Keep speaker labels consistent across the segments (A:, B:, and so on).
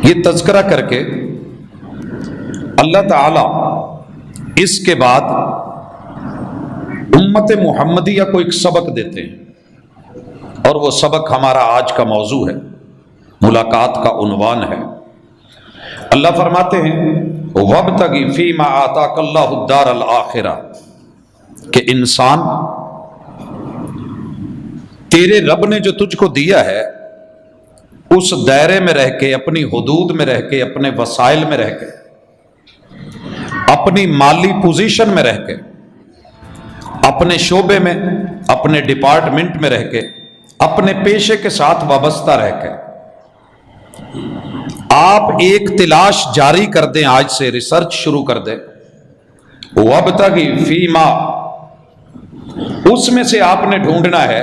A: یہ تذکرہ کر کے اللہ تعالی اس کے بعد امت محمدیہ کو ایک سبق دیتے ہیں، اور وہ سبق ہمارا آج کا موضوع ہے، ملاقات کا عنوان ہے۔ اللہ فرماتے ہیں وَابْتَغِ فِيمَا آتَاكَ اللَّهُ الدَّارَ الْآخِرَةَ، کہ انسان تیرے رب نے جو تجھ کو دیا ہے اس دائرے میں رہ کے، اپنی حدود میں رہ کے، اپنے وسائل میں رہ کے، اپنی مالی پوزیشن میں رہ کے، اپنے شعبے میں، اپنے ڈپارٹمنٹ میں رہ کے، اپنے پیشے کے ساتھ وابستہ رہ کے آپ ایک تلاش جاری کر دیں، آج سے ریسرچ شروع کر دیں۔ وَابْتَغِ فِيمَا، اس میں سے آپ نے ڈھونڈنا ہے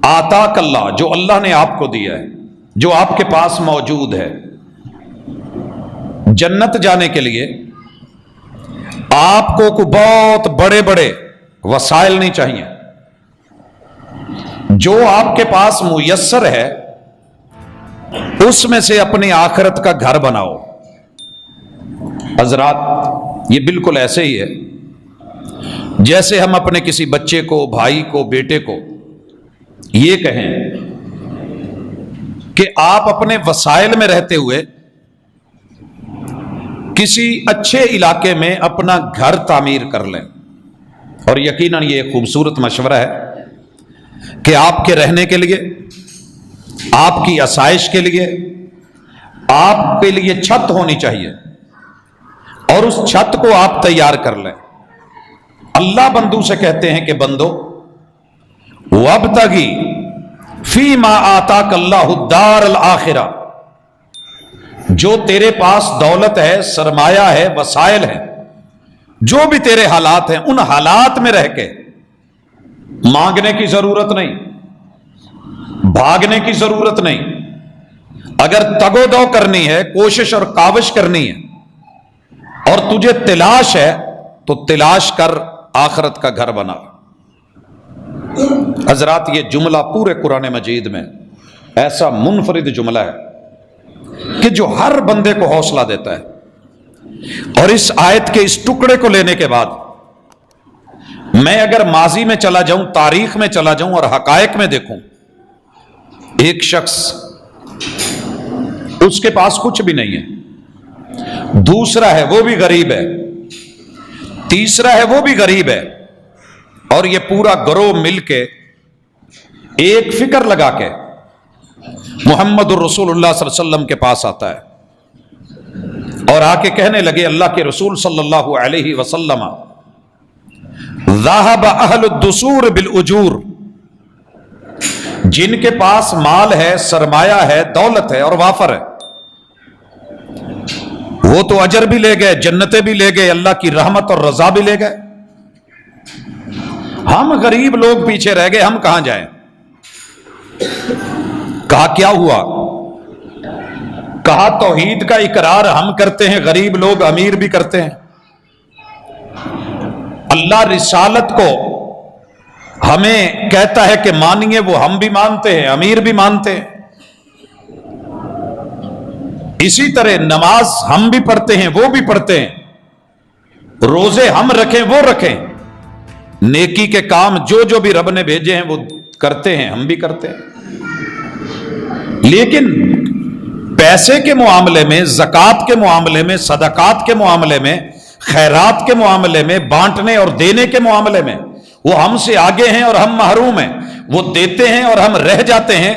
A: آتاک اللہ، جو اللہ نے آپ کو دیا ہے، جو آپ کے پاس موجود ہے۔ جنت جانے کے لیے آپ کو کوئی بہت بڑے بڑے وسائل نہیں چاہیے، جو آپ کے پاس میسر ہے اس میں سے اپنی آخرت کا گھر بناؤ۔ حضرات، یہ بالکل ایسے ہی ہے جیسے ہم اپنے کسی بچے کو، بھائی کو، بیٹے کو یہ کہیں کہ آپ اپنے وسائل میں رہتے ہوئے کسی اچھے علاقے میں اپنا گھر تعمیر کر لیں، اور یقیناً یہ ایک خوبصورت مشورہ ہے کہ آپ کے رہنے کے لیے، آپ کی آسائش کے لیے، آپ کے لیے چھت ہونی چاہیے، اور اس چھت کو آپ تیار کر لیں۔ اللہ بندوں سے کہتے ہیں کہ بندو وَابْتَغِ فِيمَا آتَاكَ اللَّهُ الدَّارَ الْآخِرَةَ، جو تیرے پاس دولت ہے، سرمایہ ہے، وسائل ہے، جو بھی تیرے حالات ہیں، ان حالات میں رہ کے مانگنے کی ضرورت نہیں، بھاگنے کی ضرورت نہیں۔ اگر تگ و دو کرنی ہے، کوشش اور کاوش کرنی ہے، اور تجھے تلاش ہے تو تلاش کر، آخرت کا گھر بنا۔ حضرات، یہ جملہ پورے قرآن مجید میں ایسا منفرد جملہ ہے کہ جو ہر بندے کو حوصلہ دیتا ہے، اور اس آیت کے اس ٹکڑے کو لینے کے بعد میں اگر ماضی میں چلا جاؤں، تاریخ میں چلا جاؤں اور حقائق میں دیکھوں، ایک شخص اس کے پاس کچھ بھی نہیں ہے، دوسرا ہے وہ بھی غریب ہے، تیسرا ہے وہ بھی غریب ہے، اور یہ پورا گروہ مل کے ایک فکر لگا کے محمد الرسول اللہ صلی اللہ علیہ وسلم کے پاس آتا ہے اور آ کے کہنے لگے اللہ کے رسول صلی اللہ علیہ وسلم ذہب اہل الدثور بالاجور، جن کے پاس مال ہے، سرمایہ ہے، دولت ہے اور وافر ہے، وہ تو اجر بھی لے گئے، جنتیں بھی لے گئے، اللہ کی رحمت اور رضا بھی لے گئے، ہم غریب لوگ پیچھے رہ گئے، ہم کہاں جائیں؟ کہا کیا ہوا؟ کہا توحید کا اقرار ہم کرتے ہیں، غریب لوگ امیر بھی کرتے ہیں، اللہ رسالت کو ہمیں کہتا ہے کہ مانیے، وہ ہم بھی مانتے ہیں، امیر بھی مانتے ہیں، اسی طرح نماز ہم بھی پڑھتے ہیں، وہ بھی پڑھتے ہیں، روزے ہم رکھیں، وہ رکھیں، نیکی کے کام جو جو بھی رب نے بھیجے ہیں وہ کرتے ہیں، ہم بھی کرتے ہیں، لیکن پیسے کے معاملے میں، زکوٰۃ کے معاملے میں، صدقات کے معاملے میں، خیرات کے معاملے میں، بانٹنے اور دینے کے معاملے میں وہ ہم سے آگے ہیں اور ہم محروم ہیں، وہ دیتے ہیں اور ہم رہ جاتے ہیں۔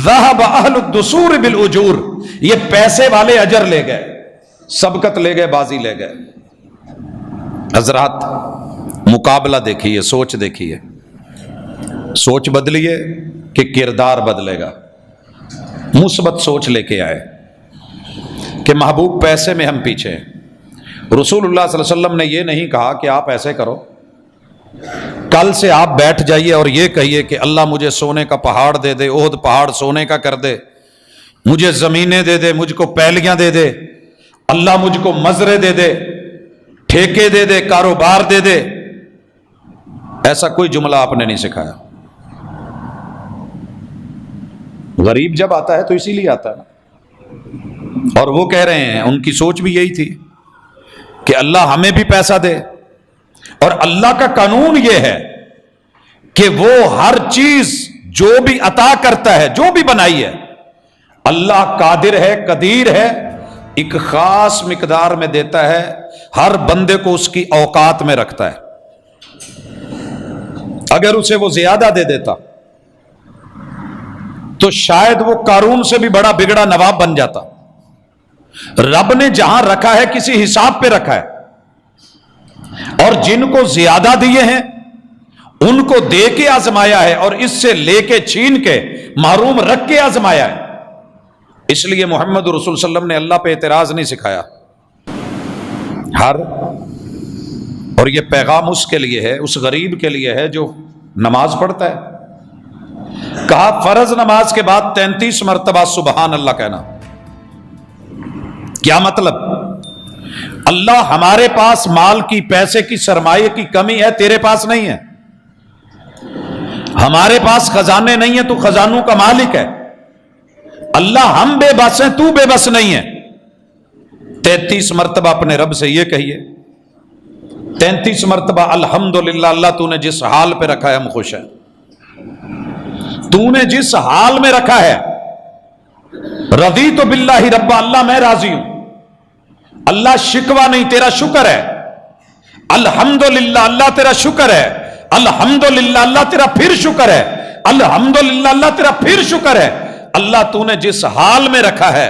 A: ذہب اہل الدثور بالاجور، یہ پیسے والے اجر لے گئے، سبقت لے گئے، بازی لے گئے۔ حضرات، مقابلہ دیکھیے، سوچ دیکھیے، سوچ بدلیے کہ کردار بدلے گا۔ مثبت سوچ لے کے آئے کہ محبوب پیسے میں ہم پیچھے ہیں۔ رسول اللہ صلی اللہ علیہ وسلم نے یہ نہیں کہا کہ آپ ایسے کرو، کل سے آپ بیٹھ جائیے اور یہ کہیے کہ اللہ مجھے سونے کا پہاڑ دے دے، احد پہاڑ سونے کا کر دے، مجھے زمینیں دے دے، مجھ کو پیلیاں دے دے، اللہ مجھ کو مزرے دے دے، ٹھیکے دے دے، کاروبار دے دے۔ ایسا کوئی جملہ آپ نے نہیں سکھایا۔ غریب جب آتا ہے تو اسی لیے آتا ہے نا، اور وہ کہہ رہے ہیں ان کی سوچ بھی یہی تھی کہ اللہ ہمیں بھی پیسہ دے، اور اللہ کا قانون یہ ہے کہ وہ ہر چیز جو بھی عطا کرتا ہے، جو بھی بنائی ہے، اللہ قادر ہے، قدیر ہے، ایک خاص مقدار میں دیتا ہے، ہر بندے کو اس کی اوقات میں رکھتا ہے۔ اگر اسے وہ زیادہ دے دیتا تو شاید وہ قارون سے بھی بڑا بگڑا نواب بن جاتا۔ رب نے جہاں رکھا ہے کسی حساب پہ رکھا ہے، اور جن کو زیادہ دیے ہیں ان کو دے کے آزمایا ہے، اور اس سے لے کے چھین کے محروم رکھ کے آزمایا ہے۔ اس لیے محمد رسول صلی اللہ علیہ وسلم نے اللہ پہ اعتراض نہیں سکھایا۔ اور یہ پیغام اس کے لیے ہے، اس غریب کے لیے ہے جو نماز پڑھتا ہے۔ کہا فرض نماز کے بعد 33 مرتبہ سبحان اللہ کہنا۔ کیا مطلب؟ اللہ ہمارے پاس مال کی، پیسے کی، سرمایہ کی کمی ہے، تیرے پاس نہیں ہے۔ ہمارے پاس خزانے نہیں ہیں، تو خزانوں کا مالک ہے۔ اللہ ہم بے بس ہیں، تو بے بس نہیں ہے۔ 33 مرتبہ اپنے رب سے یہ کہیے، 33 مرتبہ الحمدللہ، اللہ تو نے جس حال پہ رکھا ہے ہم خوش ہیں، تو نے جس حال میں رکھا ہے، رضیت باللہ ربا، اللہ میں راضی ہوں، اللہ شکوہ نہیں، تیرا شکر ہے، الحمدللہ اللہ تیرا شکر ہے، الحمدللہ اللہ تیرا پھر شکر ہے، الحمدللہ اللہ تیرا پھر شکر ہے، اللہ تو نے جس حال میں رکھا ہے۔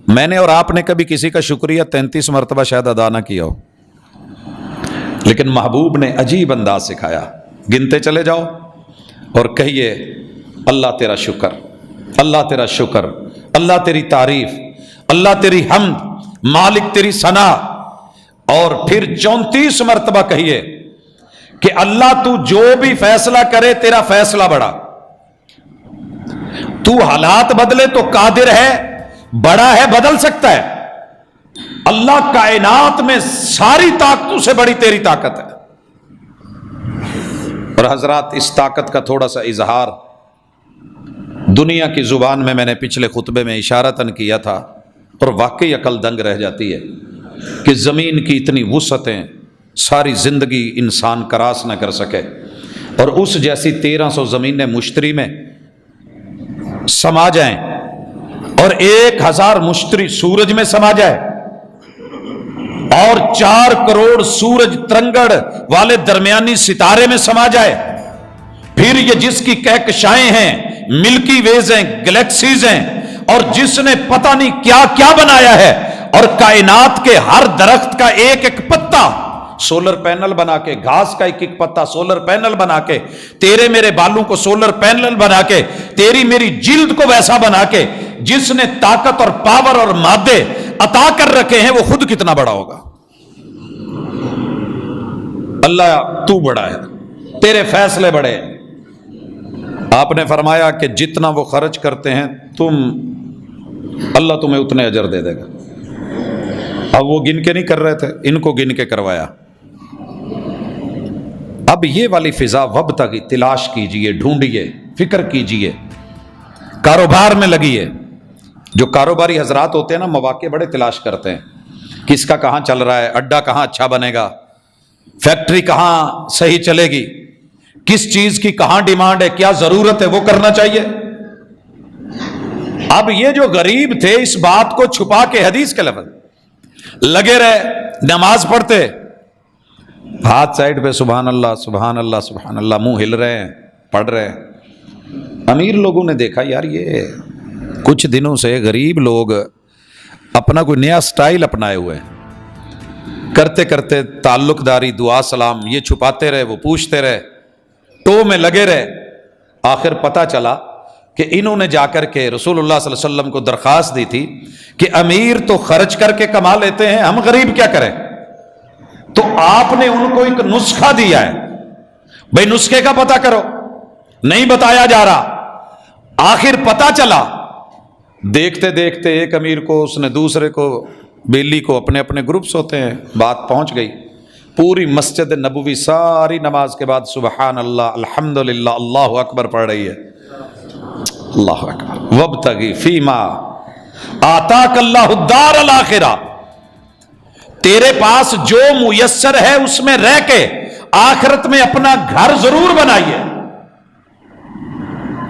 A: میں نے اور آپ نے کبھی کسی کا شکریہ 33 مرتبہ شاید ادا نہ کیا ہو، لیکن محبوب نے عجیب انداز سکھایا، گنتے چلے جاؤ اور کہیے اللہ تیرا شکر، اللہ تیرا شکر، اللہ تیری تعریف، اللہ تیری حمد، مالک تیری ثنا، اور پھر 34 مرتبہ کہیے کہ اللہ تو جو بھی فیصلہ کرے تیرا فیصلہ بڑا، تو حالات بدلے تو قادر ہے، بڑا ہے، بدل سکتا ہے، اللہ کائنات میں ساری طاقتوں سے بڑی تیری طاقت ہے۔ اور حضرات اس طاقت کا تھوڑا سا اظہار دنیا کی زبان میں نے پچھلے خطبے میں اشارتاً کیا تھا، اور واقعی عقل دنگ رہ جاتی ہے کہ زمین کی اتنی وسعتیں ساری زندگی انسان کراس نہ کر سکے، اور اس جیسی 1300 زمینیں مشتری میں سما جائیں، اور 1000 مشتری سورج میں سما جائے، اور 4 کروڑ سورج ترنگڑ والے درمیانی ستارے میں سما جائے، پھر یہ جس کی کہکشائیں ہیں، ملکی ویز ہیں، گلیکسیز ہیں، اور جس نے پتہ نہیں کیا کیا بنایا ہے، اور کائنات کے ہر درخت کا ایک ایک پتا سولر پینل بنا کے، گھاس کا ایک ایک پتا سولر پینل بنا کے، تیرے میرے بالوں کو سولر پینل بنا کے، تیری میری جلد کو ویسا بنا کے، جس نے طاقت اور پاور اور مادے عطا کر رکھے ہیں، وہ خود کتنا بڑا ہوگا۔ اللہ تو بڑا ہے، تیرے فیصلے بڑے ہیں۔ آپ نے فرمایا کہ جتنا وہ خرچ کرتے ہیں اللہ تمہیں اتنے اجر دے دے گا۔ اب وہ گن کے نہیں کر رہے تھے، ان کو گن کے کروایا۔ اب یہ والی فضا وابتغی تلاش کیجئے، ڈھونڈیے، فکر کیجئے، کاروبار میں لگیے۔ جو کاروباری حضرات ہوتے ہیں نا، مواقع بڑے تلاش کرتے ہیں، کس کا کہاں چل رہا ہے، اڈا کہاں اچھا بنے گا، فیکٹری کہاں صحیح چلے گی، کس چیز کی کہاں ڈیمانڈ ہے، کیا ضرورت ہے، وہ کرنا چاہیے۔ اب یہ جو غریب تھے اس بات کو چھپا کے حدیث کے لفظ لگے رہے، نماز پڑھتے، ہاتھ سائڈ پہ سبحان اللہ سبحان اللہ سبحان اللہ، منہ ہل رہے ہیں، پڑھ رہے ہیں۔ امیر لوگوں نے دیکھا یار یہ کچھ دنوں سے غریب لوگ اپنا کوئی نیا سٹائل اپنائے ہوئے ہیں، کرتے کرتے تعلق داری، دعا سلام، یہ چھپاتے رہے، وہ پوچھتے رہے، ٹو میں لگے رہے۔ آخر پتہ چلا کہ انہوں نے جا کر کے رسول اللہ صلی اللہ علیہ وسلم کو درخواست دی تھی کہ امیر تو خرچ کر کے کما لیتے ہیں، ہم غریب کیا کریں؟ تو آپ نے ان کو ایک نسخہ دیا ہے، بھئی نسخے کا پتہ کرو، نہیں بتایا جا رہا۔ آخر پتہ چلا، دیکھتے دیکھتے ایک امیر کو، اس نے دوسرے کو، بیلی کو، اپنے اپنے گروپس ہوتے ہیں، بات پہنچ گئی۔ پوری مسجد نبوی ساری نماز کے بعد سبحان اللہ الحمدللہ اللہ اکبر پڑھ رہی ہے، اللہ اکبر، وابتغی فیما آتاک اللہ الدار الاخرہ، تیرے پاس جو میسر ہے اس میں رہ کے آخرت میں اپنا گھر ضرور بنائیے۔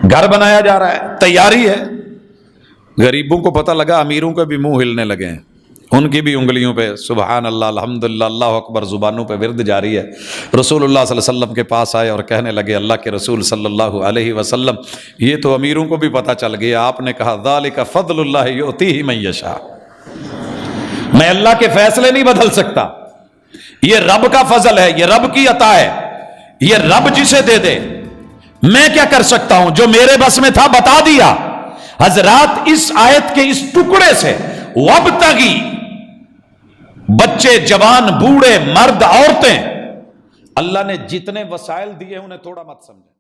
A: گھر بنایا جا رہا ہے، تیاری ہے۔ غریبوں کو پتہ لگا، امیروں کے بھی منہ ہلنے لگے ہیں، ان کی بھی انگلیوں پہ سبحان اللہ الحمدللہ اللہ اکبر زبانوں پہ ورد جاری ہے۔ رسول اللہ صلی اللہ علیہ وسلم کے پاس آئے اور کہنے لگے اللہ کے رسول صلی اللہ علیہ وسلم، یہ تو امیروں کو بھی پتہ چل گیا۔ آپ نے کہا ذالک فضل اللہ یؤتیہ من یشاء، میں اللہ کے فیصلے نہیں بدل سکتا، یہ رب کا فضل ہے، یہ رب کی عطا ہے، یہ رب جسے دے دے، میں کیا کر سکتا ہوں؟ جو میرے بس میں تھا بتا دیا۔ حضرات اس آیت کے اس ٹکڑے سے وابتغی، بچے جوان بوڑھے مرد عورتیں، اللہ نے جتنے وسائل دیے انہیں تھوڑا مت سمجھے۔